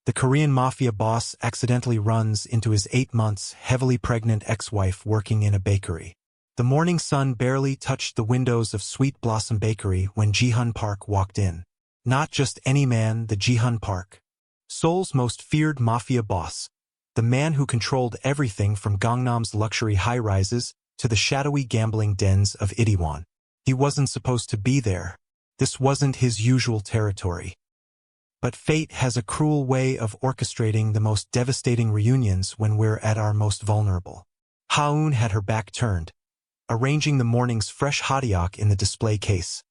The Korean Mafia boss accidentally runs into his 8 months heavily pregnant ex-wife working in a bakery. The morning sun barely touched the windows of Sweet Blossom Bakery when Ji-hun Park walked in. Not just any man, the Ji-hun Park. Seoul's most feared mafia boss. The man who controlled everything from Gangnam's luxury high-rises to the shadowy gambling dens of Itaewon. He wasn't supposed to be there. This wasn't his usual territory. But fate has a cruel way of orchestrating the most devastating reunions when we're at our most vulnerable. Ha-eun had her back turned, arranging the morning's fresh hotteok in the display case,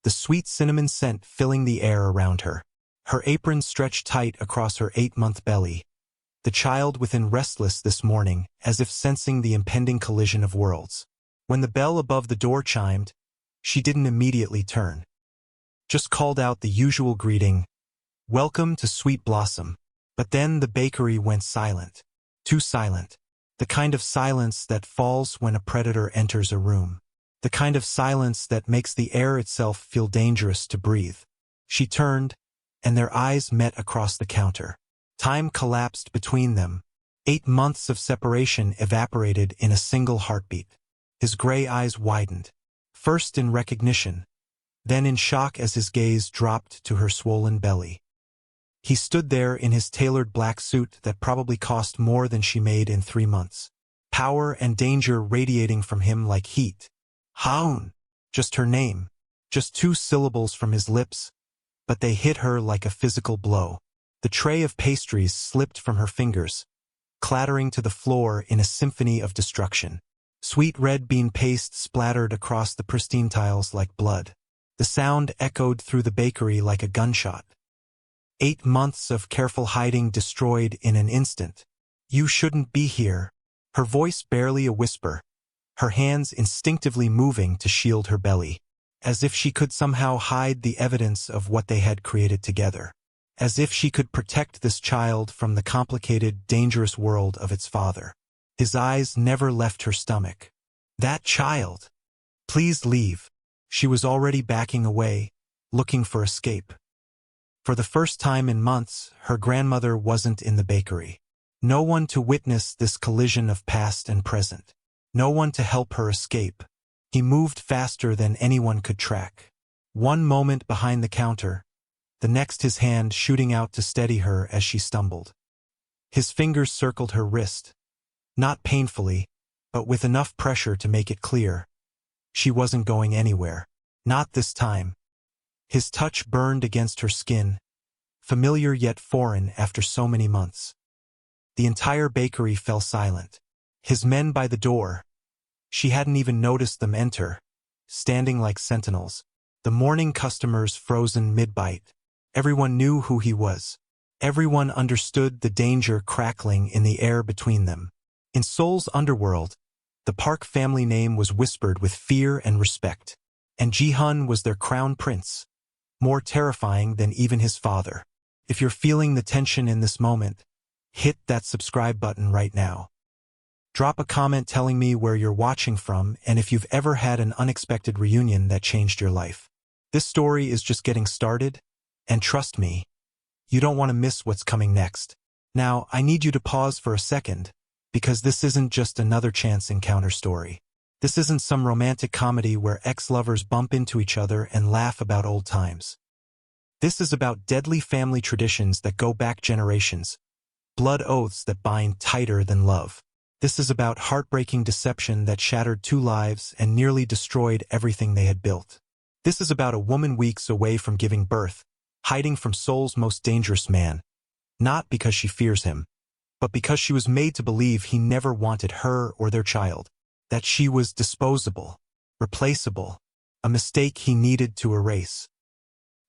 the sweet cinnamon scent filling the air around her. Her apron stretched tight across her 8-month belly, the child within restless this morning, as if sensing the impending collision of worlds. When the bell above the door chimed, she didn't immediately turn. Just called out the usual greeting, "Welcome to Sweet Blossom." But then the bakery went silent. Too silent. The kind of silence that falls when a predator enters a room. The kind of silence that makes the air itself feel dangerous to breathe. She turned, and their eyes met across the counter. Time collapsed between them. 8 months of separation evaporated in a single heartbeat. His gray eyes widened, first in recognition, then in shock as his gaze dropped to her swollen belly. He stood there in his tailored black suit that probably cost more than she made in 3 months. Power and danger radiating from him like heat. Ha-eun. Just her name. Just 2 syllables from his lips, but they hit her like a physical blow. The tray of pastries slipped from her fingers, clattering to the floor in a symphony of destruction. Sweet red bean paste splattered across the pristine tiles like blood. The sound echoed through the bakery like a gunshot. 8 months of careful hiding destroyed in an instant. "You shouldn't be here." Her voice barely a whisper, her hands instinctively moving to shield her belly, as if she could somehow hide the evidence of what they had created together. As if she could protect this child from the complicated, dangerous world of its father. His eyes never left her stomach. That child! Please leave. She was already backing away, looking for escape. For the first time in months, her grandmother wasn't in the bakery. No one to witness this collision of past and present. No one to help her escape. He moved faster than anyone could track. One moment behind the counter, the next his hand shooting out to steady her as she stumbled. His fingers circled her wrist, not painfully, but with enough pressure to make it clear. She wasn't going anywhere. Not this time. His touch burned against her skin, familiar yet foreign after so many months. The entire bakery fell silent. His men by the door. She hadn't even noticed them enter, standing like sentinels. The morning customers frozen mid-bite. Everyone knew who he was. Everyone understood the danger crackling in the air between them. In Seoul's underworld, the Park family name was whispered with fear and respect. And Ji-hun was their crown prince, more terrifying than even his father. If you're feeling the tension in this moment, hit that subscribe button right now. Drop a comment telling me where you're watching from and if you've ever had an unexpected reunion that changed your life. This story is just getting started, and trust me, you don't want to miss what's coming next. Now, I need you to pause for a second, because this isn't just another chance encounter story. This isn't some romantic comedy where ex-lovers bump into each other and laugh about old times. This is about deadly family traditions that go back generations, blood oaths that bind tighter than love. This is about heartbreaking deception that shattered 2 lives and nearly destroyed everything they had built. This is about a woman weeks away from giving birth, hiding from Seoul's most dangerous man, not because she fears him, but because she was made to believe he never wanted her or their child, that she was disposable, replaceable, a mistake he needed to erase.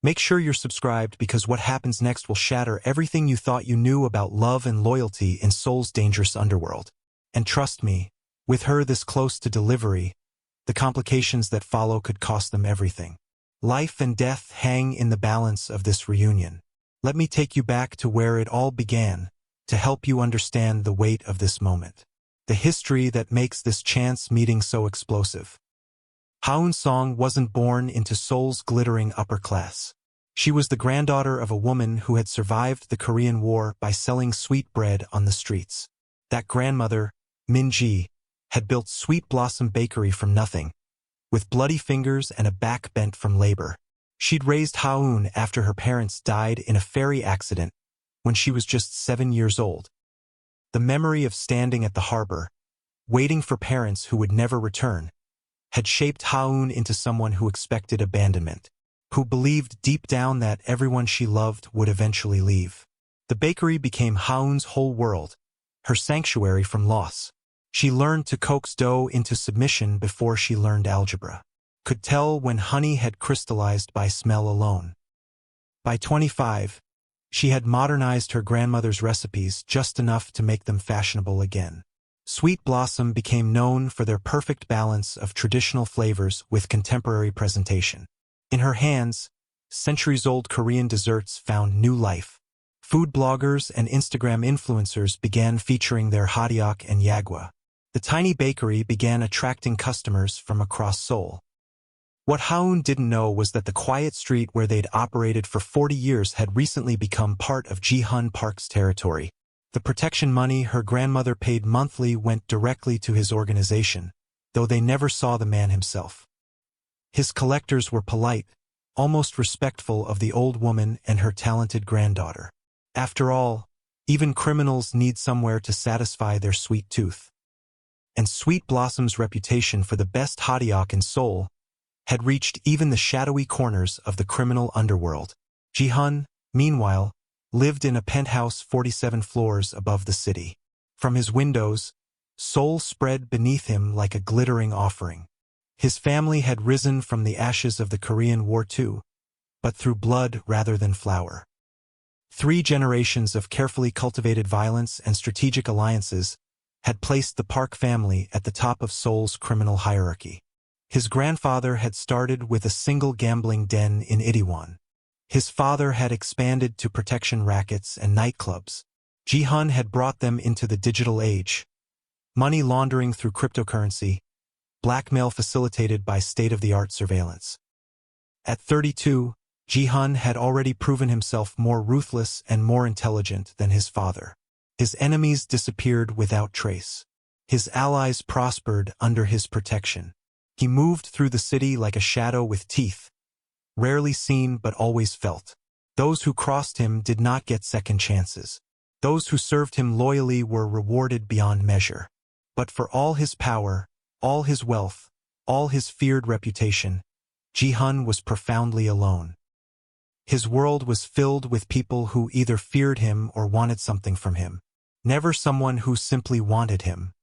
Make sure you're subscribed because what happens next will shatter everything you thought you knew about love and loyalty in Seoul's dangerous underworld. And trust me, with her this close to delivery, the complications that follow could cost them everything. Life and death hang in the balance of this reunion. Let me take you back to where it all began, to help you understand the weight of this moment. The history that makes this chance meeting so explosive. Ha-eun Song wasn't born into Seoul's glittering upper class. She was the granddaughter of a woman who had survived the Korean War by selling sweet bread on the streets. That grandmother, Min Ji, had built Sweet Blossom Bakery from nothing, with bloody fingers and a back bent from labor. She'd raised Ha-eun after her parents died in a ferry accident when she was just 7 years old. The memory of standing at the harbor, waiting for parents who would never return, had shaped Ha-eun into someone who expected abandonment, who believed deep down that everyone she loved would eventually leave. The bakery became Ha-eun's whole world, her sanctuary from loss. She learned to coax dough into submission before she learned algebra, could tell when honey had crystallized by smell alone. By 25, she had modernized her grandmother's recipes just enough to make them fashionable again. Sweet Blossom became known for their perfect balance of traditional flavors with contemporary presentation. In her hands, centuries-old Korean desserts found new life. Food bloggers and Instagram influencers began featuring their hotteok and yagwa. The tiny bakery began attracting customers from across Seoul. What Ha-eun didn't know was that the quiet street where they'd operated for 40 years had recently become part of Ji-hun Park's territory. The protection money her grandmother paid monthly went directly to his organization, though they never saw the man himself. His collectors were polite, almost respectful of the old woman and her talented granddaughter. After all, even criminals need somewhere to satisfy their sweet tooth. And Sweet Blossom's reputation for the best hotteok in Seoul had reached even the shadowy corners of the criminal underworld. Ji-hun, meanwhile, lived in a penthouse 47 floors above the city. From his windows, Seoul spread beneath him like a glittering offering. His family had risen from the ashes of the Korean War too, but through blood rather than flour. 3 generations of carefully cultivated violence and strategic alliances had placed the Park family at the top of Seoul's criminal hierarchy. His grandfather had started with a single gambling den in Itaewon. His father had expanded to protection rackets and nightclubs. Ji-hun had brought them into the digital age. Money laundering through cryptocurrency, blackmail facilitated by state-of-the-art surveillance. At 32, Ji-hun had already proven himself more ruthless and more intelligent than his father. His enemies disappeared without trace. His allies prospered under his protection. He moved through the city like a shadow with teeth, rarely seen but always felt. Those who crossed him did not get second chances. Those who served him loyally were rewarded beyond measure. But for all his power, all his wealth, all his feared reputation, Ji-hun was profoundly alone. His world was filled with people who either feared him or wanted something from him. Never someone who simply wanted him.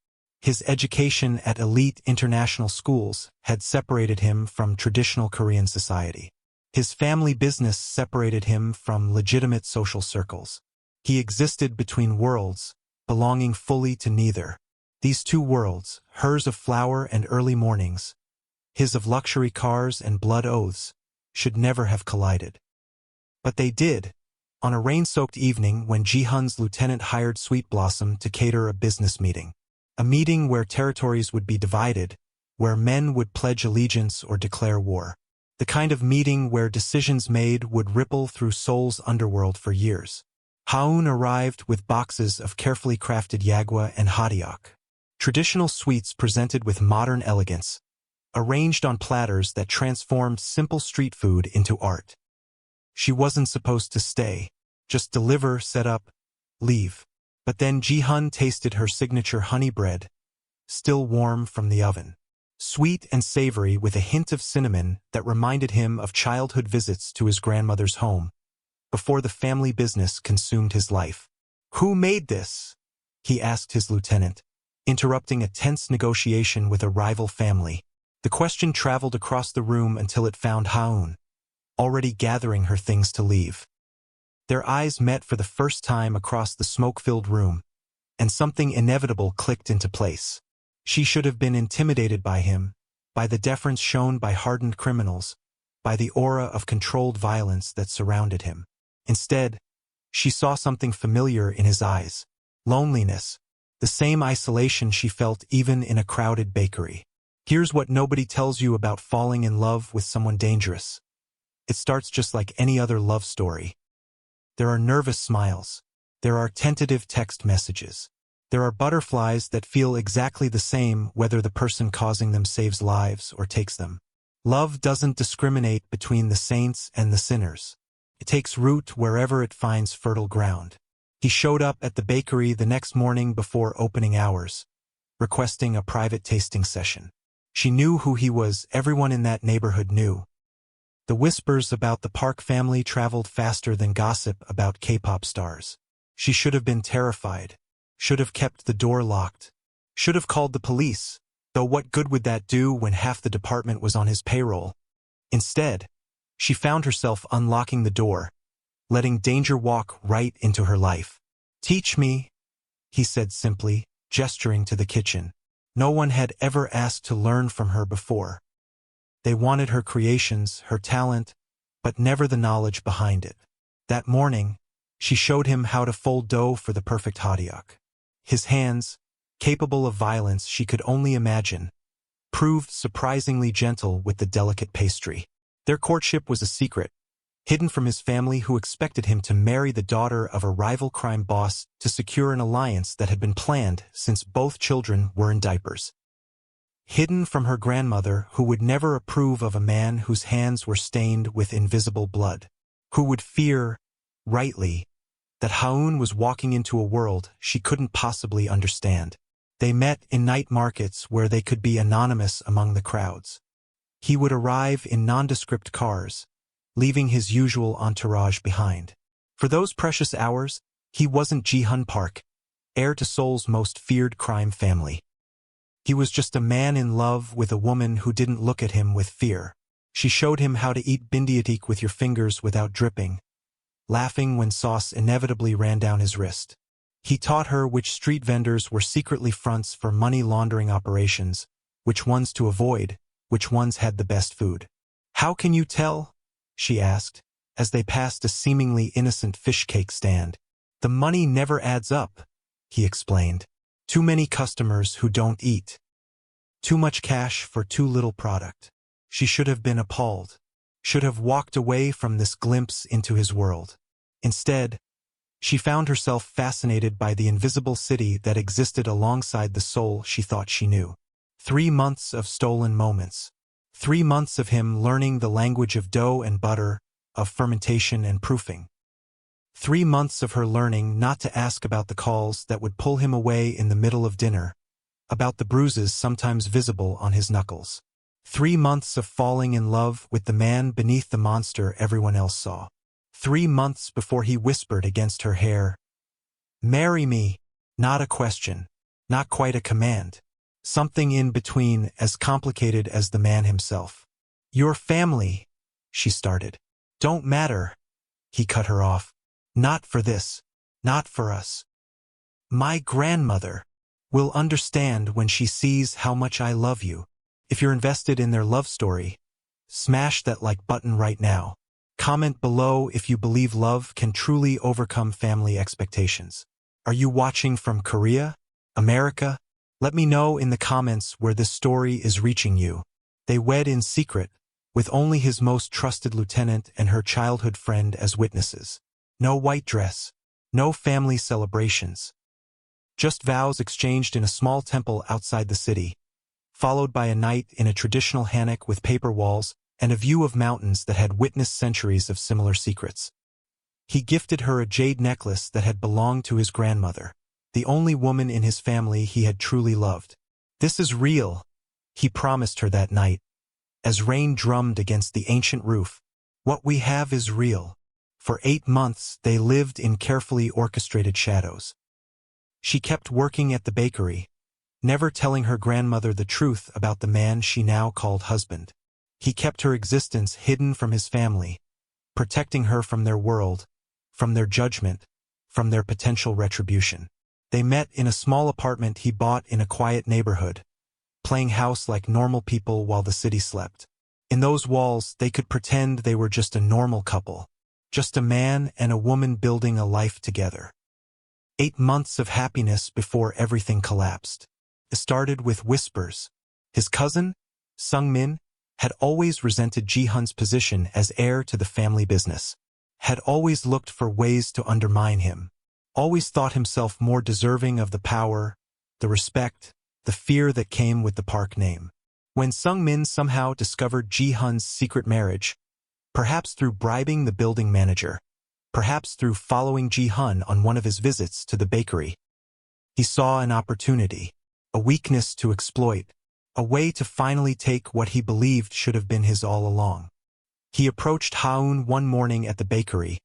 His education at elite international schools had separated him from traditional Korean society. His family business separated him from legitimate social circles. He existed between worlds, belonging fully to neither. These 2 worlds, hers of flower and early mornings, his of luxury cars and blood oaths, should never have collided. But they did, on a rain-soaked evening when Ji-hun's lieutenant hired Sweet Blossom to cater a business meeting. A meeting where territories would be divided, where men would pledge allegiance or declare war. The kind of meeting where decisions made would ripple through Seoul's underworld for years. Ha-eun arrived with boxes of carefully crafted yagwa and hotteok, traditional sweets presented with modern elegance, arranged on platters that transformed simple street food into art. She wasn't supposed to stay, just deliver, set up, leave. But then Ji-hun tasted her signature honey bread, still warm from the oven. Sweet and savory with a hint of cinnamon that reminded him of childhood visits to his grandmother's home, before the family business consumed his life. "Who made this?" he asked his lieutenant, interrupting a tense negotiation with a rival family. The question traveled across the room until it found Ha-eun, already gathering her things to leave. Their eyes met for the first time across the smoke-filled room, and something inevitable clicked into place. She should have been intimidated by him, by the deference shown by hardened criminals, by the aura of controlled violence that surrounded him. Instead, she saw something familiar in his eyes: loneliness, the same isolation she felt even in a crowded bakery. Here's what nobody tells you about falling in love with someone dangerous. It starts just like any other love story. There are nervous smiles. There are tentative text messages. There are butterflies that feel exactly the same whether the person causing them saves lives or takes them. Love doesn't discriminate between the saints and the sinners. It takes root wherever it finds fertile ground. He showed up at the bakery the next morning before opening hours, requesting a private tasting session. She knew who he was. Everyone in that neighborhood knew. The whispers about the Park family traveled faster than gossip about K-pop stars. She should have been terrified, should have kept the door locked, should have called the police, though what good would that do when half the department was on his payroll? Instead, she found herself unlocking the door, letting danger walk right into her life. "Teach me," he said simply, gesturing to the kitchen. No one had ever asked to learn from her before. They wanted her creations, her talent, but never the knowledge behind it. That morning, she showed him how to fold dough for the perfect hotdog. His hands, capable of violence she could only imagine, proved surprisingly gentle with the delicate pastry. Their courtship was a secret, hidden from his family who expected him to marry the daughter of a rival crime boss to secure an alliance that had been planned since both children were in diapers. Hidden from her grandmother who would never approve of a man whose hands were stained with invisible blood, who would fear, rightly, that Haun was walking into a world she couldn't possibly understand. They met in night markets where they could be anonymous among the crowds. He would arrive in nondescript cars, leaving his usual entourage behind. For those precious hours, he wasn't Ji-hun Park, heir to Seoul's most feared crime family. He was just a man in love with a woman who didn't look at him with fear. She showed him how to eat bindiotik with your fingers without dripping, laughing when sauce inevitably ran down his wrist. He taught her which street vendors were secretly fronts for money laundering operations, which ones to avoid, which ones had the best food. "How can you tell?" she asked, as they passed a seemingly innocent fish cake stand. "The money never adds up," he explained. "Too many customers who don't eat. Too much cash for too little product." She should have been appalled, should have walked away from this glimpse into his world. Instead, she found herself fascinated by the invisible city that existed alongside the Seoul she thought she knew. 3 months of stolen moments. 3 months of him learning the language of dough and butter, of fermentation and proofing. 3 months of her learning not to ask about the calls that would pull him away in the middle of dinner, about the bruises sometimes visible on his knuckles. 3 months of falling in love with the man beneath the monster everyone else saw. 3 months before he whispered against her hair, "Marry me." Not a question, not quite a command. Something in between, as complicated as the man himself. "Your family," she started. "Don't matter," he cut her off. "Not for this. Not for us. My grandmother will understand when she sees how much I love you." If you're invested in their love story, smash that like button right now. Comment below if you believe love can truly overcome family expectations. Are you watching from Korea? America? Let me know in the comments where this story is reaching you. They wed in secret, with only his most trusted lieutenant and her childhood friend as witnesses. No white dress, no family celebrations. Just vows exchanged in a small temple outside the city, followed by a night in a traditional hammock with paper walls and a view of mountains that had witnessed centuries of similar secrets. He gifted her a jade necklace that had belonged to his grandmother, the only woman in his family he had truly loved. "This is real," he promised her that night, as rain drummed against the ancient roof. "What we have is real." For 8 months they lived in carefully orchestrated shadows. She kept working at the bakery, never telling her grandmother the truth about the man she now called husband. He kept her existence hidden from his family, protecting her from their world, from their judgment, from their potential retribution. They met in a small apartment he bought in a quiet neighborhood, playing house like normal people while the city slept. In those walls, they could pretend they were just a normal couple, just a man and a woman building a life together. 8 months of happiness before everything collapsed. It started with whispers. His cousin, Sung-min, had always resented Ji-hun's position as heir to the family business, had always looked for ways to undermine him, always thought himself more deserving of the power, the respect, the fear that came with the Park name. When Sung-min somehow discovered Ji-hun's secret marriage, perhaps through bribing the building manager, perhaps through following Ji-hun on one of his visits to the bakery, he saw an opportunity, a weakness to exploit, a way to finally take what he believed should have been his all along. He approached Ha-eun one morning at the bakery,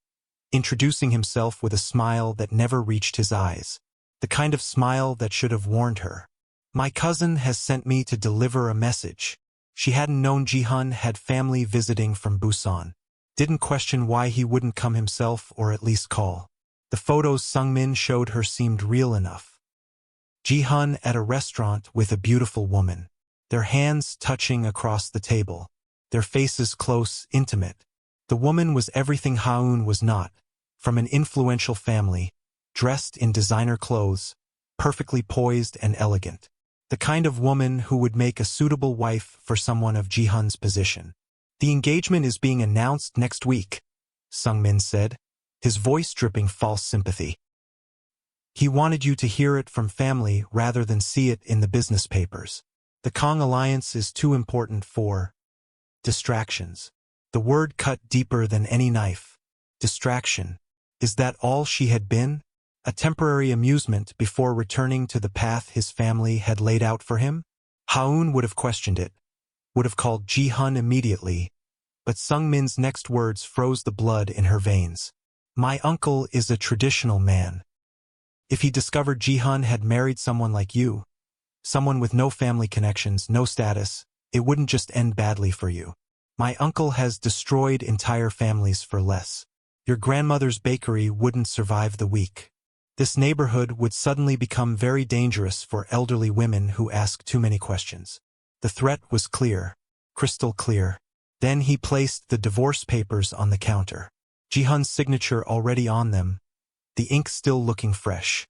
introducing himself with a smile that never reached his eyes, the kind of smile that should have warned her. "My cousin has sent me to deliver a message." She hadn't known Ji-hun had family visiting from Busan, didn't question why he wouldn't come himself or at least call. The photos Sung-min showed her seemed real enough. Ji-hun at a restaurant with a beautiful woman, their hands touching across the table, their faces close, intimate. The woman was everything Ha-eun was not, from an influential family, dressed in designer clothes, perfectly poised and elegant. The kind of woman who would make a suitable wife for someone of Ji-hun's position. "The engagement is being announced next week," Sung-min said, his voice dripping false sympathy. "He wanted you to hear it from family rather than see it in the business papers. The Kong alliance is too important for distractions." The word cut deeper than any knife. Distraction. Is that all she had been? A temporary amusement before returning to the path his family had laid out for him? Ha-eun would have questioned it, would have called Ji-hun immediately, but Sung-min's next words froze the blood in her veins. "My uncle is a traditional man. If he discovered Ji-hun had married someone like you, someone with no family connections, no status, it wouldn't just end badly for you. My uncle has destroyed entire families for less. Your grandmother's bakery wouldn't survive the week. This neighborhood would suddenly become very dangerous for elderly women who ask too many questions." The threat was clear, crystal clear. Then he placed the divorce papers on the counter, Ji-hun's signature already on them, the ink still looking fresh.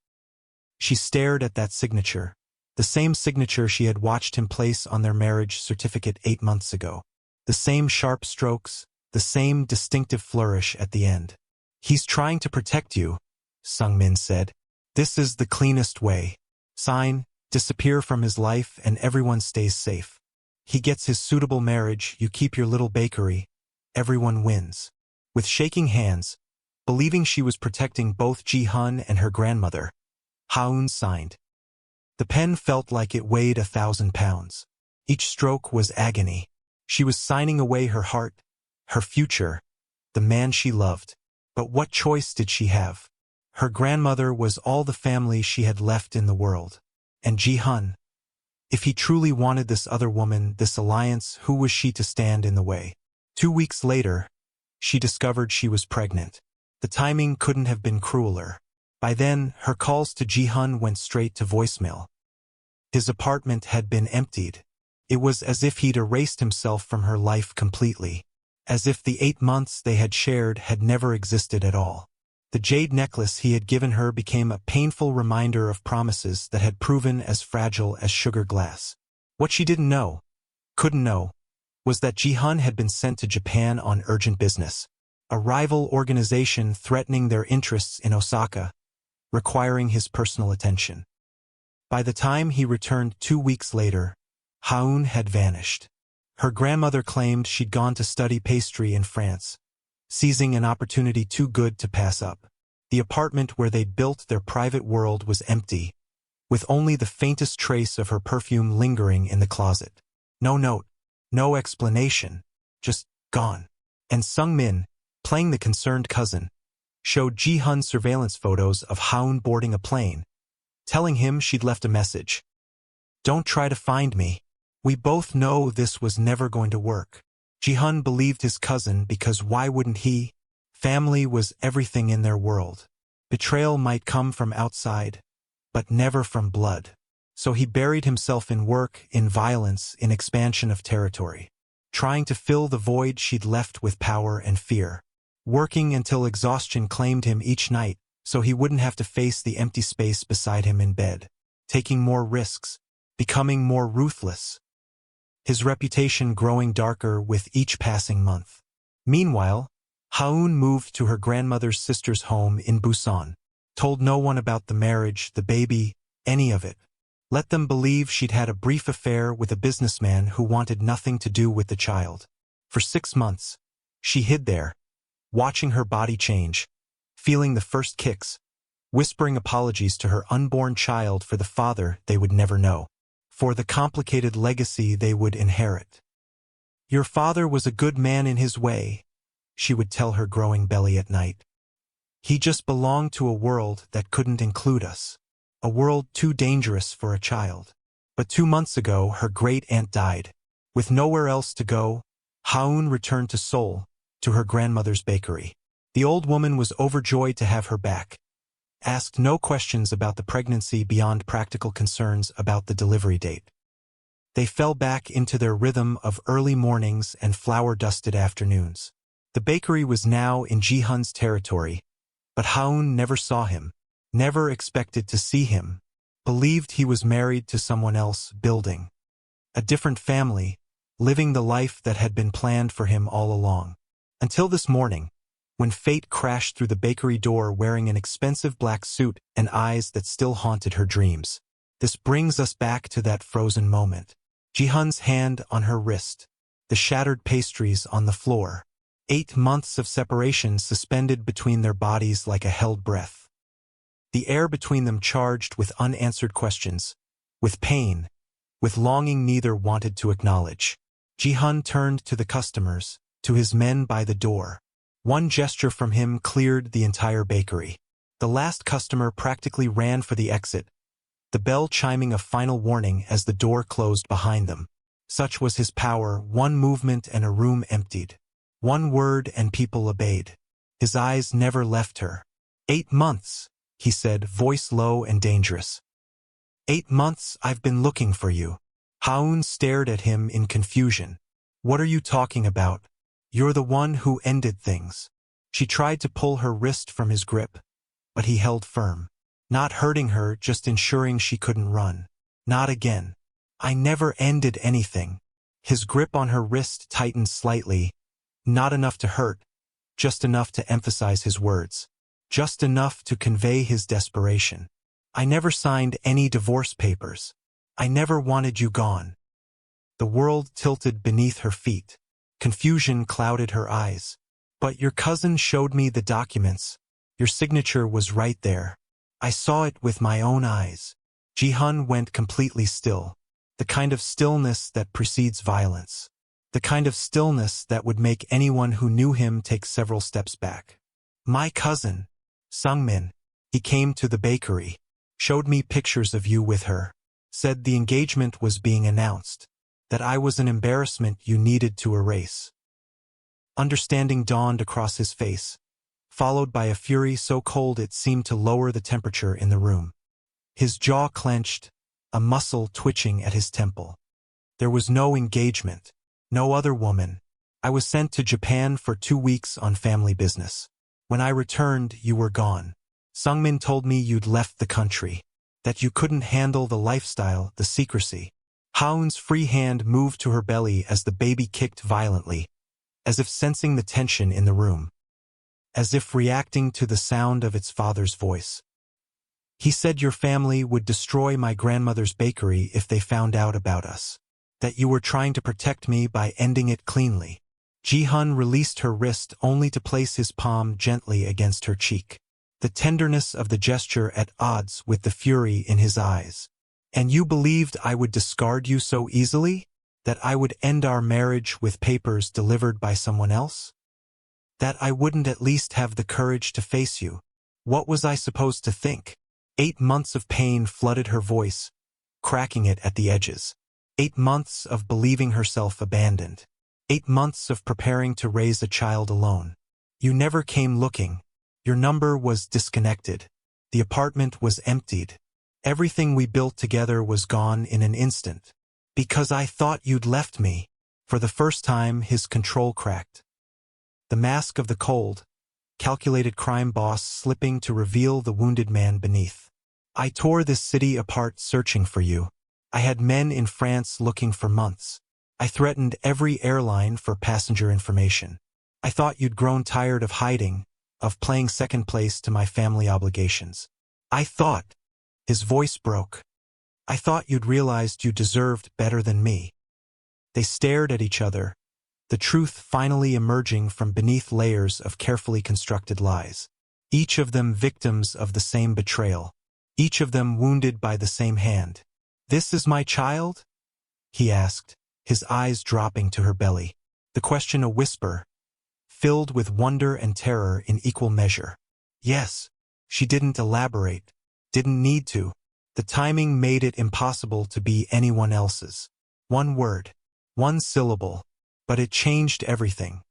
She stared at that signature, the same signature she had watched him place on their marriage certificate 8 months ago. The same sharp strokes, the same distinctive flourish at the end. "He's trying to protect you," Sung-min said. "This is the cleanest way. Sign, disappear from his life, and everyone stays safe. He gets his suitable marriage, you keep your little bakery. Everyone wins." With shaking hands, believing she was protecting both Ji-hun and her grandmother, Ha-eun signed. The pen felt like it weighed 1,000 pounds. Each stroke was agony. She was signing away her heart, her future, the man she loved. But what choice did she have? Her grandmother was all the family she had left in the world. And Ji-hun? If he truly wanted this other woman, this alliance, who was she to stand in the way? 2 weeks later, she discovered she was pregnant. The timing couldn't have been crueler. By then, her calls to Ji-hun went straight to voicemail. His apartment had been emptied. It was as if he'd erased himself from her life completely. As if the 8 months they had shared had never existed at all. The jade necklace he had given her became a painful reminder of promises that had proven as fragile as sugar glass. What she didn't know, couldn't know, was that Ji-hun had been sent to Japan on urgent business, a rival organization threatening their interests in Osaka, requiring his personal attention. By the time he returned 2 weeks later, Ha-eun had vanished. Her grandmother claimed she'd gone to study pastry in France, seizing an opportunity too good to pass up. The apartment where they'd built their private world was empty, with only the faintest trace of her perfume lingering in the closet. No note, no explanation, just gone. And Sung-min, playing the concerned cousin, showed Ji-hun surveillance photos of Ha-eun boarding a plane, telling him she'd left a message. "Don't try to find me. We both know this was never going to work." Ji-hun believed his cousin because why wouldn't he? Family was everything in their world. Betrayal might come from outside, but never from blood. So he buried himself in work, in violence, in expansion of territory, trying to fill the void she'd left with power and fear, working until exhaustion claimed him each night so he wouldn't have to face the empty space beside him in bed, taking more risks, becoming more ruthless. his reputation growing darker with each passing month. Meanwhile, Haoun moved to her grandmother's sister's home in Busan, told no one about the marriage, the baby, any of it. Let them believe she'd had a brief affair with a businessman who wanted nothing to do with the child. For 6 months, she hid there, watching her body change, feeling the first kicks, whispering apologies to her unborn child for the father they would never know, for the complicated legacy they would inherit. "Your father was a good man in his way," she would tell her growing belly at night. "He just belonged to a world that couldn't include us. A world too dangerous for a child." But 2 months ago, her great-aunt died. With nowhere else to go, Haoun returned to Seoul, to her grandmother's bakery. The old woman was overjoyed to have her back, asked no questions about the pregnancy beyond practical concerns about the delivery date. They fell back into their rhythm of early mornings and flower-dusted afternoons. The bakery was now in Ji-hun's territory, but Haoun never saw him, never expected to see him, believed he was married to someone else, building a different family, living the life that had been planned for him all along. Until this morning, when fate crashed through the bakery door wearing an expensive black suit and eyes that still haunted her dreams. This brings us back to that frozen moment. Ji-hun's hand on her wrist, the shattered pastries on the floor, 8 months of separation suspended between their bodies like a held breath. The air between them charged with unanswered questions, with pain, with longing neither wanted to acknowledge. Ji-hun turned to the customers, to his men by the door. One gesture from him cleared the entire bakery. The last customer practically ran for the exit, the bell chiming a final warning as the door closed behind them. Such was his power, one movement and a room emptied. One word and people obeyed. His eyes never left her. 8 months, he said, voice low and dangerous. 8 months I've been looking for you. Haoun stared at him in confusion. What are you talking about? You're the one who ended things. She tried to pull her wrist from his grip, but he held firm. Not hurting her, just ensuring she couldn't run. Not again. I never ended anything. His grip on her wrist tightened slightly, not enough to hurt, just enough to emphasize his words, just enough to convey his desperation. I never signed any divorce papers. I never wanted you gone. The world tilted beneath her feet. Confusion clouded her eyes. But your cousin showed me the documents. Your signature was right there. I saw it with my own eyes. Ji-hun went completely still. The kind of stillness that precedes violence. The kind of stillness that would make anyone who knew him take several steps back. My cousin, Sungmin. He came to the bakery, showed me pictures of you with her, said the engagement was being announced, that I was an embarrassment you needed to erase. Understanding dawned across his face, followed by a fury so cold it seemed to lower the temperature in the room. His jaw clenched, a muscle twitching at his temple. There was no engagement, no other woman. I was sent to Japan for 2 weeks on family business. When I returned, you were gone. Sungmin told me you'd left the country, that you couldn't handle the lifestyle, the secrecy. Haoun's free hand moved to her belly as the baby kicked violently, as if sensing the tension in the room, as if reacting to the sound of its father's voice. He said your family would destroy my grandmother's bakery if they found out about us, that you were trying to protect me by ending it cleanly. Ji-hun released her wrist only to place his palm gently against her cheek, the tenderness of the gesture at odds with the fury in his eyes. And you believed I would discard you so easily? That I would end our marriage with papers delivered by someone else? That I wouldn't at least have the courage to face you? What was I supposed to think? 8 months of pain flooded her voice, cracking it at the edges. 8 months of believing herself abandoned. 8 months of preparing to raise a child alone. You never came looking. Your number was disconnected. The apartment was emptied. Everything we built together was gone in an instant. Because I thought you'd left me. For the first time, his control cracked. The mask of the cold, calculated crime boss slipping to reveal the wounded man beneath. I tore this city apart searching for you. I had men in France looking for months. I threatened every airline for passenger information. I thought you'd grown tired of hiding, of playing second place to my family obligations. I thought, his voice broke. I thought you'd realized you deserved better than me. They stared at each other, the truth finally emerging from beneath layers of carefully constructed lies. Each of them victims of the same betrayal. Each of them wounded by the same hand. "This is my child?" he asked, his eyes dropping to her belly. The question a whisper, filled with wonder and terror in equal measure. Yes. She didn't elaborate, didn't need to. The timing made it impossible to be anyone else's. One word, one syllable, but it changed everything.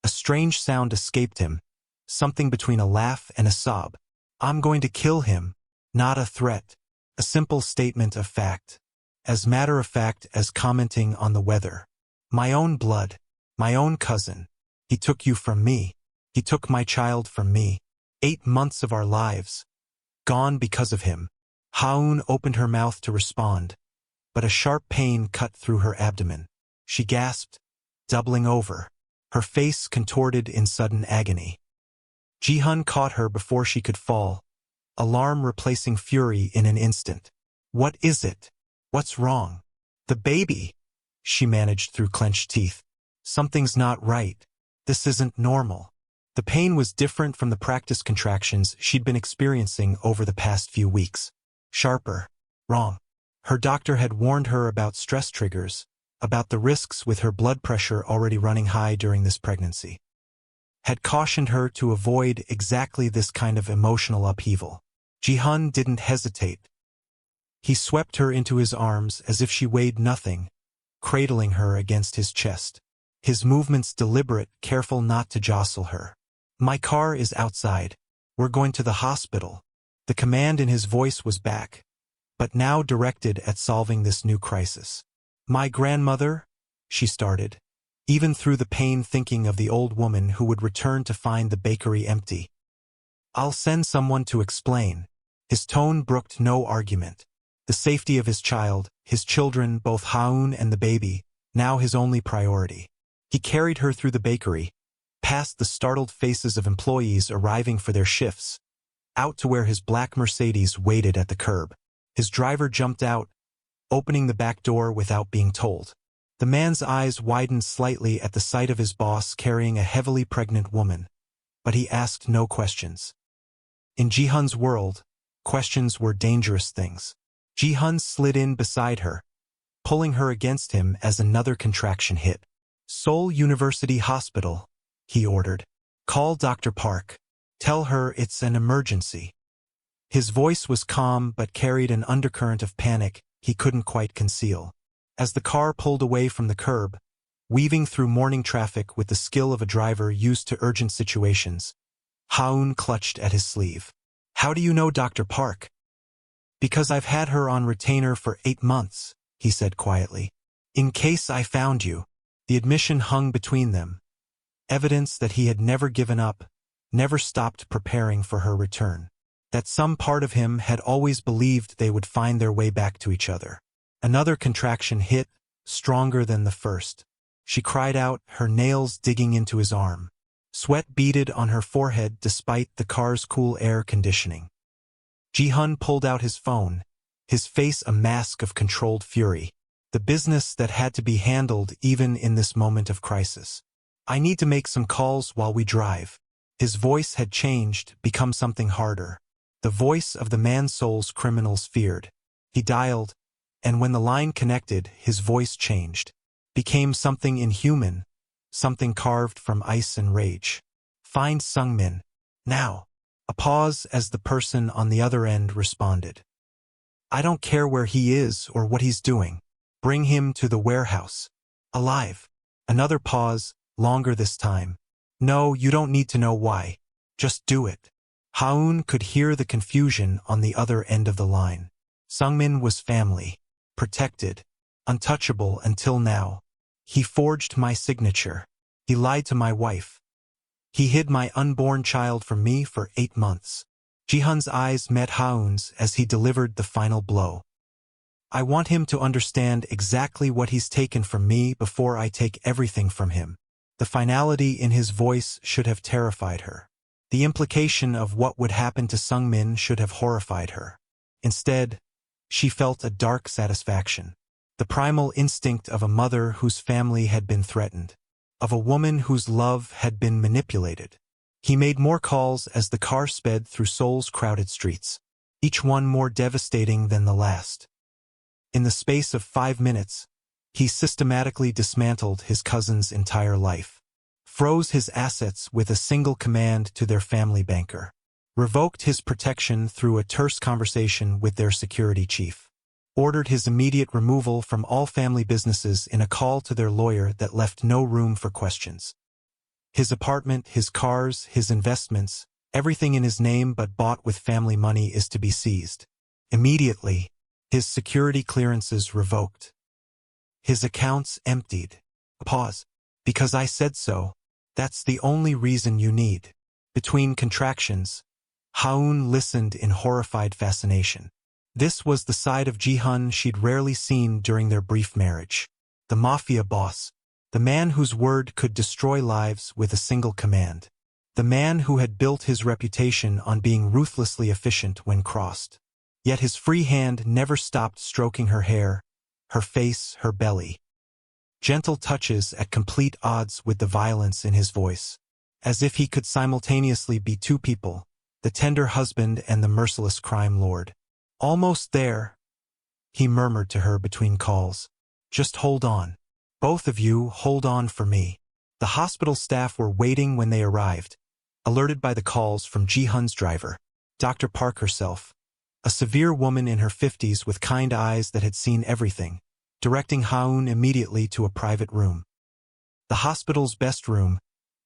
A strange sound escaped him, something between a laugh and a sob. "I'm going to kill him," not a threat, a simple statement of fact, as matter of fact as commenting on the weather. "My own blood, my own cousin. He took you from me. He took my child from me. 8 months of our lives. Gone because of him." Haun opened her mouth to respond, but a sharp pain cut through her abdomen. She gasped, doubling over, her face contorted in sudden agony. Ji-hun caught her before she could fall, alarm replacing fury in an instant. "What is it? What's wrong?" "The baby," she managed through clenched teeth. "Something's not right. This isn't normal." The pain was different from the practice contractions she'd been experiencing over the past few weeks. Sharper. Wrong. Her doctor had warned her about stress triggers, about the risks with her blood pressure already running high during this pregnancy. Had cautioned her to avoid exactly this kind of emotional upheaval. Ji-hun didn't hesitate. He swept her into his arms as if she weighed nothing, cradling her against his chest. His movements deliberate, careful not to jostle her. "My car is outside. We're going to the hospital." The command in his voice was back, but now directed at solving this new crisis. "My grandmother," she started, even through the pain thinking of the old woman who would return to find the bakery empty. "I'll send someone to explain." His tone brooked no argument. The safety of his child, his children, both Haun and the baby, now his only priority. He carried her through the bakery, past the startled faces of employees arriving for their shifts, out to where his black Mercedes waited at the curb. His driver jumped out, opening the back door without being told. The man's eyes widened slightly at the sight of his boss carrying a heavily pregnant woman, but he asked no questions. In Ji-hun's world, questions were dangerous things. Ji-hun slid in beside her, pulling her against him as another contraction hit. "Seoul University Hospital," he ordered. "Call Dr. Park. Tell her it's an emergency." His voice was calm but carried an undercurrent of panic he couldn't quite conceal. As the car pulled away from the curb, weaving through morning traffic with the skill of a driver used to urgent situations, Haun clutched at his sleeve. "How do you know Dr. Park?" "Because I've had her on retainer for 8 months, he said quietly. "In case I found you." The admission hung between them, evidence that he had never given up, never stopped preparing for her return. That some part of him had always believed they would find their way back to each other. Another contraction hit, stronger than the first. She cried out, her nails digging into his arm. Sweat beaded on her forehead despite the car's cool air conditioning. Ji-hun pulled out his phone, his face a mask of controlled fury. The business that had to be handled even in this moment of crisis. "I need to make some calls while we drive." His voice had changed, become something harder. The voice of the man Seoul's criminals feared. He dialed, and when the line connected, his voice changed. Became something inhuman, something carved from ice and rage. "Find Sungmin. Now." A pause as the person on the other end responded. "I don't care where he is or what he's doing. Bring him to the warehouse. Alive." Another pause, longer this time. "No, you don't need to know why. Just do it." Haun could hear the confusion on the other end of the line. Sungmin was family, protected, untouchable until now. He forged my signature. He lied to my wife. He hid my unborn child from me for 8 months. Ji-hun's eyes met Haun's as he delivered the final blow. I want him to understand exactly what he's taken from me before I take everything from him. The finality in his voice should have terrified her. The implication of what would happen to Sungmin should have horrified her. Instead, she felt a dark satisfaction. The primal instinct of a mother whose family had been threatened, of a woman whose love had been manipulated. He made more calls as the car sped through Seoul's crowded streets, each one more devastating than the last. In the space of 5 minutes, he systematically dismantled his cousin's entire life, froze his assets with a single command to their family banker, revoked his protection through a terse conversation with their security chief, ordered his immediate removal from all family businesses in a call to their lawyer that left no room for questions. His apartment, his cars, his investments, everything in his name but bought with family money is to be seized. Immediately, his security clearances revoked. His accounts emptied. A pause. Because I said so. That's the only reason you need. Between contractions, Ha-eun listened in horrified fascination. This was the side of Ji-hun she'd rarely seen during their brief marriage. The Mafia boss. The man whose word could destroy lives with a single command. The man who had built his reputation on being ruthlessly efficient when crossed. Yet his free hand never stopped stroking her hair, her face, her belly. Gentle touches at complete odds with the violence in his voice. As if he could simultaneously be two people, the tender husband and the merciless crime lord. Almost there, he murmured to her between calls. Just hold on. Both of you, hold on for me. The hospital staff were waiting when they arrived, alerted by the calls from Ji-hun's driver, Dr. Park herself, a severe woman in her 50s with kind eyes that had seen everything, directing Ha-eun immediately to a private room. The hospital's best room,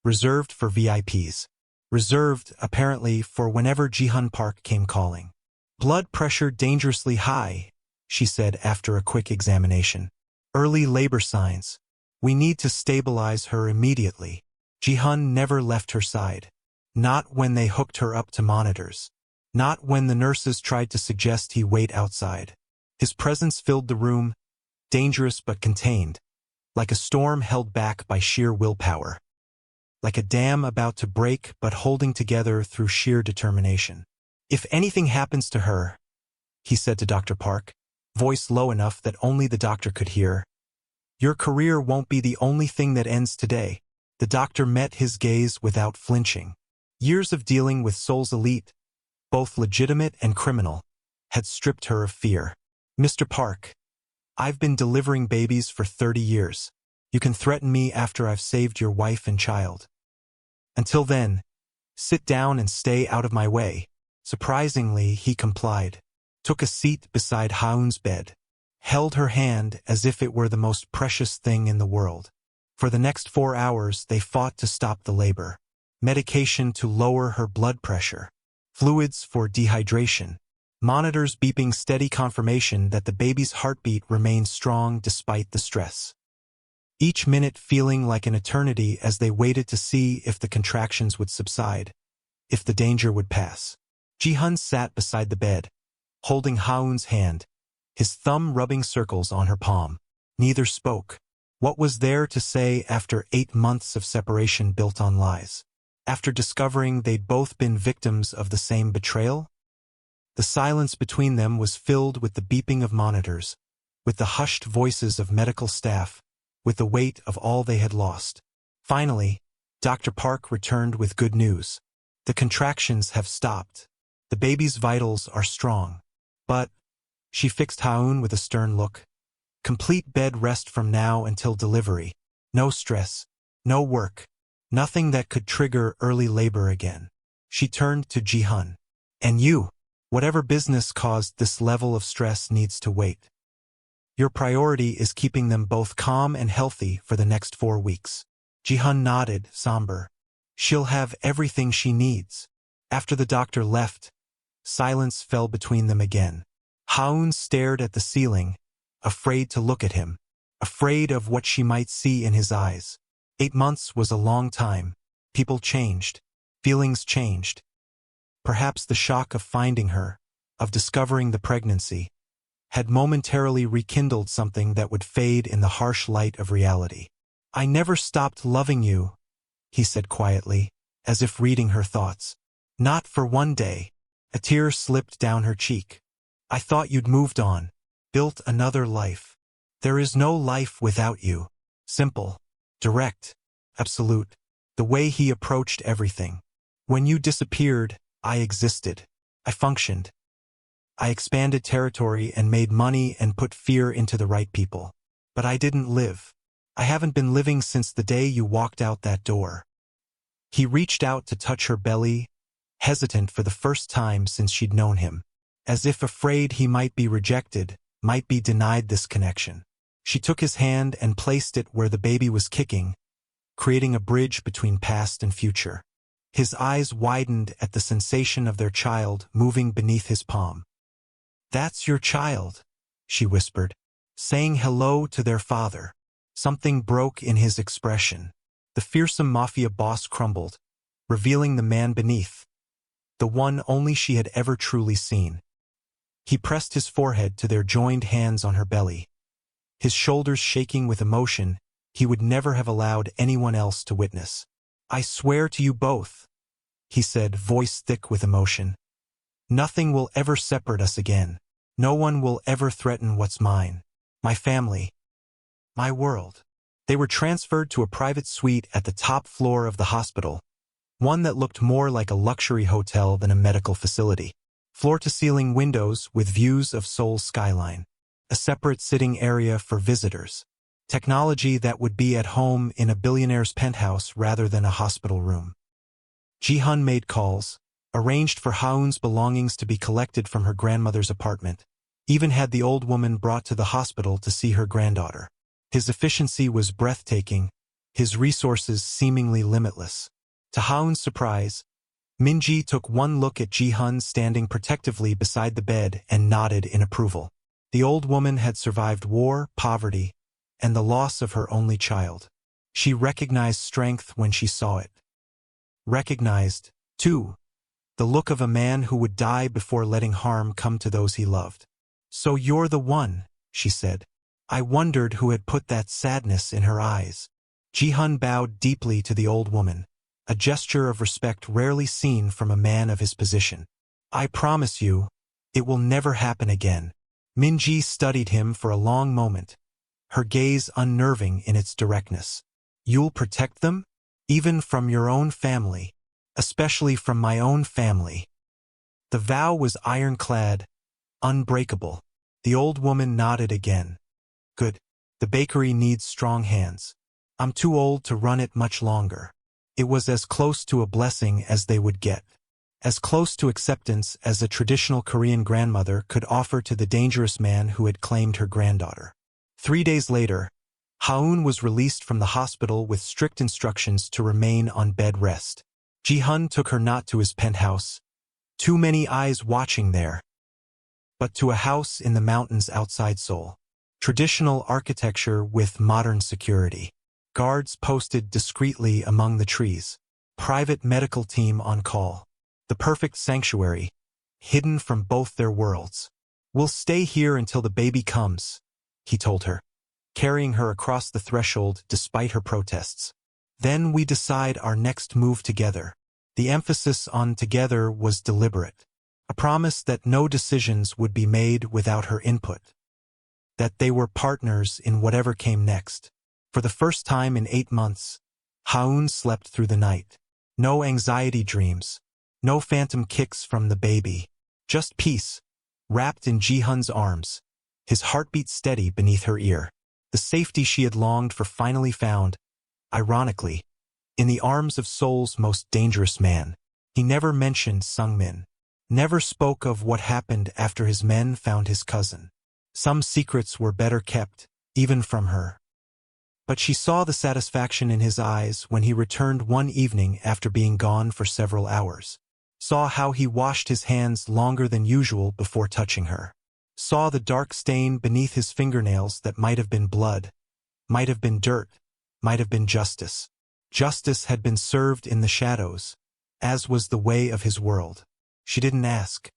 reserved for VIPs. Reserved, apparently, for whenever Ji-hun Park came calling. Blood pressure dangerously high, she said after a quick examination. Early labor signs. We need to stabilize her immediately. Ji-hun never left her side. Not when they hooked her up to monitors. Not when the nurses tried to suggest he wait outside. His presence filled the room, dangerous but contained, like a storm held back by sheer willpower. Like a dam about to break but holding together through sheer determination. If anything happens to her, he said to Dr. Park, voice low enough that only the doctor could hear, your career won't be the only thing that ends today. The doctor met his gaze without flinching. Years of dealing with Seoul's elite, both legitimate and criminal, had stripped her of fear. Mr. Park, I've been delivering babies for 30 years. You can threaten me after I've saved your wife and child. Until then, sit down and stay out of my way. Surprisingly, he complied, took a seat beside Ha-eun's bed, held her hand as if it were the most precious thing in the world. For the next 4 hours, they fought to stop the labor. Medication to lower her blood pressure. Fluids for dehydration. Monitors beeping steady confirmation that the baby's heartbeat remained strong despite the stress. Each minute feeling like an eternity as they waited to see if the contractions would subside, if the danger would pass. Ji-hun sat beside the bed, holding Ha-eun's hand, his thumb rubbing circles on her palm. Neither spoke. What was there to say after 8 months of separation built on lies? After discovering they'd both been victims of the same betrayal? The silence between them was filled with the beeping of monitors, with the hushed voices of medical staff, with the weight of all they had lost. Finally, Dr. Park returned with good news. The contractions have stopped. The baby's vitals are strong. But, she fixed Ha-eun with a stern look, complete bed rest from now until delivery. No stress, no work, nothing that could trigger early labor again. She turned to Ji-hun. And you, whatever business caused this level of stress needs to wait. Your priority is keeping them both calm and healthy for the next 4 weeks. Ji-hun nodded, somber. She'll have everything she needs. After the doctor left, silence fell between them again. Ha-eun stared at the ceiling, afraid to look at him, afraid of what she might see in his eyes. 8 months was a long time. People changed. Feelings changed. Perhaps the shock of finding her, of discovering the pregnancy, had momentarily rekindled something that would fade in the harsh light of reality. "I never stopped loving you," he said quietly, as if reading her thoughts. "Not for one day." A tear slipped down her cheek. "I thought you'd moved on, built another life. There is no life without you." Simple, direct, absolute. The way he approached everything. "When you disappeared, I existed. I functioned. I expanded territory and made money and put fear into the right people. But I didn't live. I haven't been living since the day you walked out that door." He reached out to touch her belly, hesitant for the first time since she'd known him, as if afraid he might be rejected, might be denied this connection. She took his hand and placed it where the baby was kicking, creating a bridge between past and future. His eyes widened at the sensation of their child moving beneath his palm. "That's your child," she whispered, saying hello to their father. Something broke in his expression. The fearsome Mafia boss crumbled, revealing the man beneath, the one only she had ever truly seen. He pressed his forehead to their joined hands on her belly, his shoulders shaking with emotion he would never have allowed anyone else to witness. "I swear to you both," he said, voice thick with emotion. "Nothing will ever separate us again. No one will ever threaten what's mine. My family. My world." They were transferred to a private suite at the top floor of the hospital, one that looked more like a luxury hotel than a medical facility. Floor-to-ceiling windows with views of Seoul's skyline. A separate sitting area for visitors. Technology that would be at home in a billionaire's penthouse rather than a hospital room. Ji-hun made calls, arranged for Ha-eun's belongings to be collected from her grandmother's apartment, even had the old woman brought to the hospital to see her granddaughter. His efficiency was breathtaking, his resources seemingly limitless. To Ha-eun's surprise, Min-ji took one look at Ji-hun standing protectively beside the bed and nodded in approval. The old woman had survived war, poverty, and the loss of her only child. She recognized strength when she saw it. Recognized, too, the look of a man who would die before letting harm come to those he loved. "So you're the one," she said. I wondered who had put that sadness in her eyes. Ji-hun bowed deeply to the old woman, a gesture of respect rarely seen from a man of his position. "I promise you, it will never happen again." Min-ji studied him for a long moment, her gaze unnerving in its directness. "You'll protect them? Even from your own family? Especially from my own family?" The vow was ironclad, unbreakable. The old woman nodded again. "Good. The bakery needs strong hands. I'm too old to run it much longer." It was as close to a blessing as they would get. As close to acceptance as a traditional Korean grandmother could offer to the dangerous man who had claimed her granddaughter. 3 days later, Ha-eun was released from the hospital with strict instructions to remain on bed rest. Ji-hun took her not to his penthouse, too many eyes watching there, but to a house in the mountains outside Seoul. Traditional architecture with modern security. Guards posted discreetly among the trees. Private medical team on call. The perfect sanctuary, hidden from both their worlds. "We'll stay here until the baby comes," he told her, carrying her across the threshold despite her protests. "Then we decide our next move together." The emphasis on together was deliberate. A promise that no decisions would be made without her input. That they were partners in whatever came next. For the first time in 8 months, Ha-eun slept through the night. No anxiety dreams. No phantom kicks from the baby. Just peace, wrapped in Ji-hun's arms, his heartbeat steady beneath her ear. The safety she had longed for finally found, ironically, in the arms of Seoul's most dangerous man. He never mentioned Sung-min. Never spoke of what happened after his men found his cousin. Some secrets were better kept, even from her. But she saw the satisfaction in his eyes when he returned one evening after being gone for several hours. Saw how he washed his hands longer than usual before touching her. Saw the dark stain beneath his fingernails that might have been blood, might have been dirt, might have been justice. Justice had been served in the shadows, as was the way of his world. She didn't ask.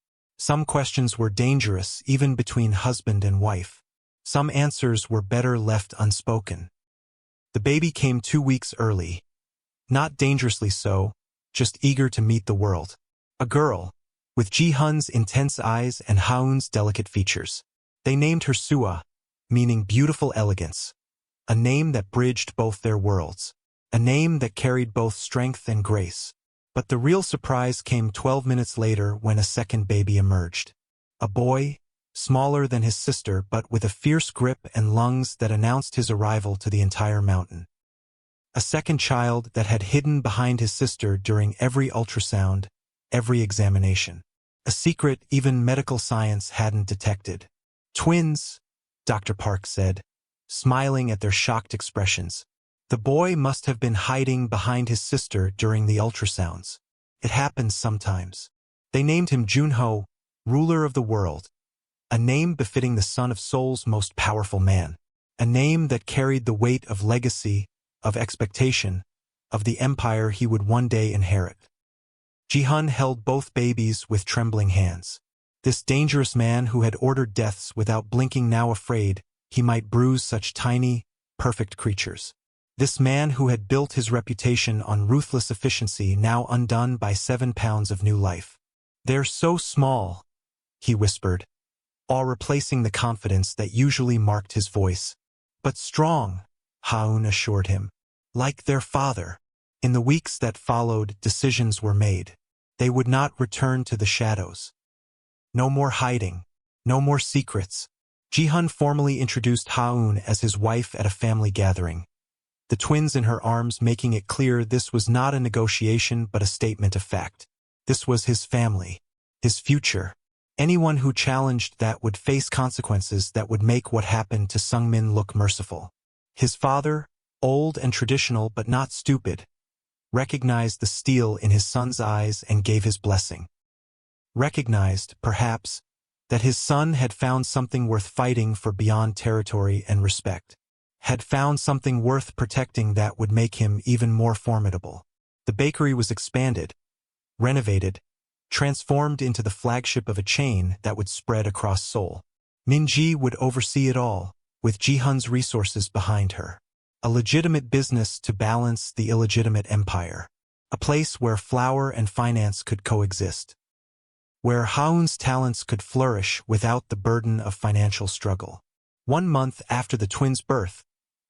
Some questions were dangerous even between husband and wife. Some answers were better left unspoken. The baby came 2 weeks early. Not dangerously so, just eager to meet the world. A girl, with Ji-hun's intense eyes and Ha-eun's delicate features. They named her Sua, meaning beautiful elegance. A name that bridged both their worlds. A name that carried both strength and grace. But the real surprise came 12 minutes later when a second baby emerged. A boy, smaller than his sister but with a fierce grip and lungs that announced his arrival to the entire mountain. A second child that had hidden behind his sister during every ultrasound, every examination. A secret even medical science hadn't detected. Twins, Dr. Park said, smiling at their shocked expressions. The boy must have been hiding behind his sister during the ultrasounds. It happens sometimes. They named him Junho, ruler of the world. A name befitting the son of Seoul's most powerful man. A name that carried the weight of legacy, of expectation, of the empire he would one day inherit. Ji-hun held both babies with trembling hands. This dangerous man who had ordered deaths without blinking, now afraid he might bruise such tiny, perfect creatures. This man who had built his reputation on ruthless efficiency, now undone by 7 pounds of new life. "They're so small," he whispered, awe replacing the confidence that usually marked his voice. "But strong," Ha-eun assured him. "Like their father." In the weeks that followed, decisions were made. They would not return to the shadows. No more hiding. No more secrets. Ji-hun formally introduced Ha-eun as his wife at a family gathering. The twins in her arms, making it clear this was not a negotiation but a statement of fact. This was his family, his future. Anyone who challenged that would face consequences that would make what happened to Sungmin look merciful. His father, old and traditional but not stupid, recognized the steel in his son's eyes and gave his blessing. Recognized, perhaps, that his son had found something worth fighting for beyond territory and respect. Had found something worth protecting that would make him even more formidable. The bakery was expanded, renovated, transformed into the flagship of a chain that would spread across Seoul. Min-ji would oversee it all, with Ji-hun's resources behind her. A legitimate business to balance the illegitimate empire. A place where flour and finance could coexist. Where Ha-eun's talents could flourish without the burden of financial struggle. 1 month after the twins' birth,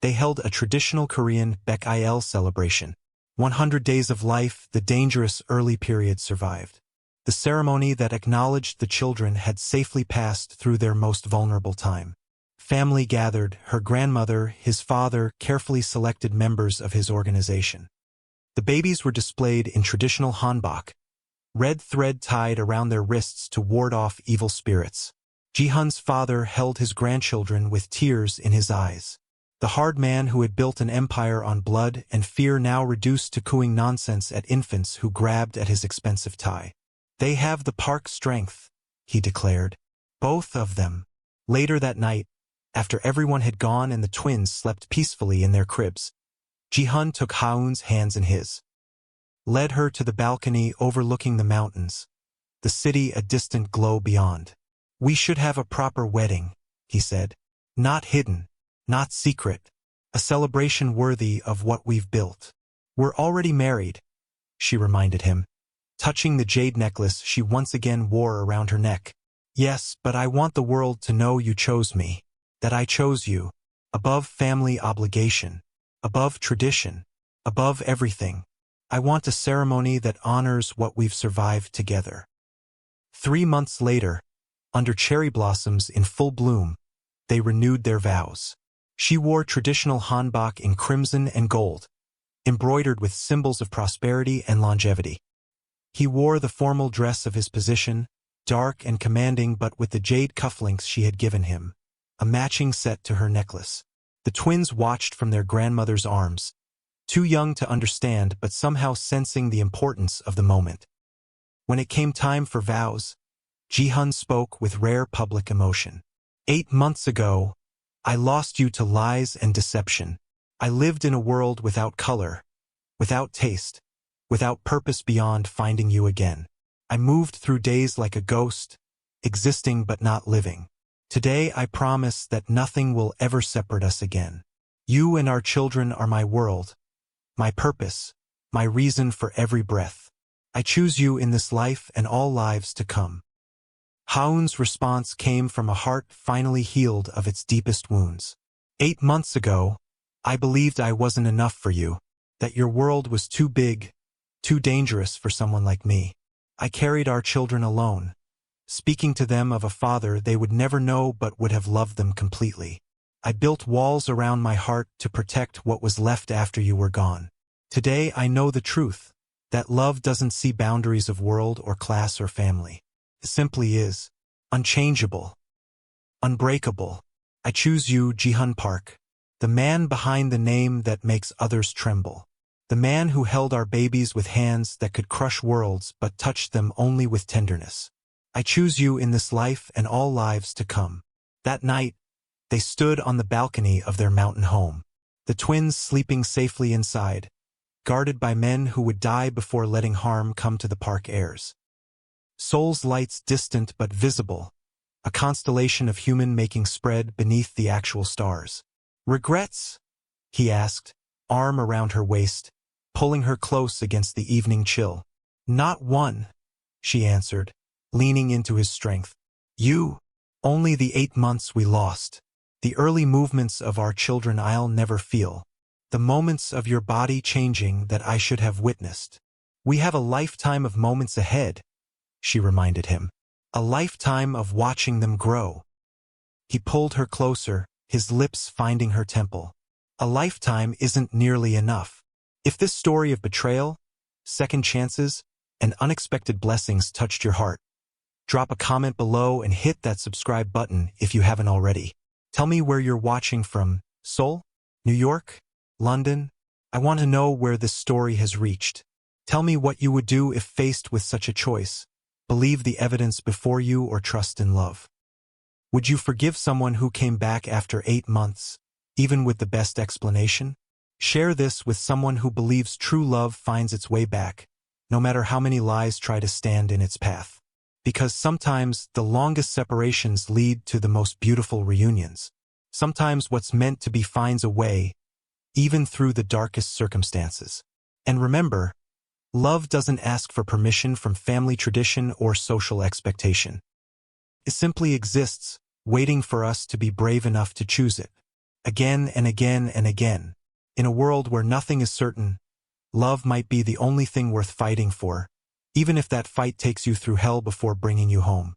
they held a traditional Korean Baek-il celebration. 100 days of life, the dangerous early period survived. The ceremony that acknowledged the children had safely passed through their most vulnerable time. Family gathered, her grandmother, his father, carefully selected members of his organization. The babies were displayed in traditional hanbok, red thread tied around their wrists to ward off evil spirits. Ji-hun's father held his grandchildren with tears in his eyes. The hard man who had built an empire on blood and fear now reduced to cooing nonsense at infants who grabbed at his expensive tie. "They have the Park strength," he declared. Both of them. Later that night, after everyone had gone and the twins slept peacefully in their cribs, Ji-hun took Ha-eun's hands in his. Led her to the balcony overlooking the mountains, the city a distant glow beyond. "We should have a proper wedding," he said. "Not hidden. Not secret. A celebration worthy of what we've built." "We're already married," she reminded him, touching the jade necklace she once again wore around her neck. "Yes, but I want the world to know you chose me, that I chose you, above family obligation, above tradition, above everything. I want a ceremony that honors what we've survived together." 3 months later, under cherry blossoms in full bloom, they renewed their vows. She wore traditional hanbok in crimson and gold, embroidered with symbols of prosperity and longevity. He wore the formal dress of his position, dark and commanding but with the jade cufflinks she had given him, a matching set to her necklace. The twins watched from their grandmother's arms, too young to understand but somehow sensing the importance of the moment. When it came time for vows, Ji-hun spoke with rare public emotion. 8 months ago, I lost you to lies and deception. I lived in a world without color, without taste, without purpose beyond finding you again. I moved through days like a ghost, existing but not living. Today I promise that nothing will ever separate us again. You and our children are my world, my purpose, my reason for every breath. I choose you in this life and all lives to come. Haun's response came from a heart finally healed of its deepest wounds. 8 months ago, I believed I wasn't enough for you, that your world was too big, too dangerous for someone like me. I carried our children alone, speaking to them of a father they would never know but would have loved them completely. I built walls around my heart to protect what was left after you were gone. Today I know the truth, that love doesn't see boundaries of world or class or family. It simply is. Unchangeable. Unbreakable. I choose you, Jihan Park. The man behind the name that makes others tremble. The man who held our babies with hands that could crush worlds but touched them only with tenderness. I choose you in this life and all lives to come. That night, they stood on the balcony of their mountain home. The twins sleeping safely inside, guarded by men who would die before letting harm come to the park heirs. Soul's lights distant but visible, a constellation of human making spread beneath the actual stars. Regrets? He asked, arm around her waist, pulling her close against the evening chill. Not one, she answered, leaning into his strength. You, only the 8 months we lost. The early movements of our children I'll never feel. The moments of your body changing that I should have witnessed. We have a lifetime of moments ahead, she reminded him. A lifetime of watching them grow. He pulled her closer, his lips finding her temple. A lifetime isn't nearly enough. If this story of betrayal, second chances, and unexpected blessings touched your heart, drop a comment below and hit that subscribe button if you haven't already. Tell me where you're watching from. Seoul? New York? London? I want to know where this story has reached. Tell me what you would do if faced with such a choice. Believe the evidence before you or trust in love. Would you forgive someone who came back after 8 months, even with the best explanation? Share this with someone who believes true love finds its way back, no matter how many lies try to stand in its path. Because sometimes the longest separations lead to the most beautiful reunions. Sometimes what's meant to be finds a way, even through the darkest circumstances. And remember, love doesn't ask for permission from family tradition or social expectation. It simply exists, waiting for us to be brave enough to choose it. Again and again and again. In a world where nothing is certain, love might be the only thing worth fighting for, even if that fight takes you through hell before bringing you home.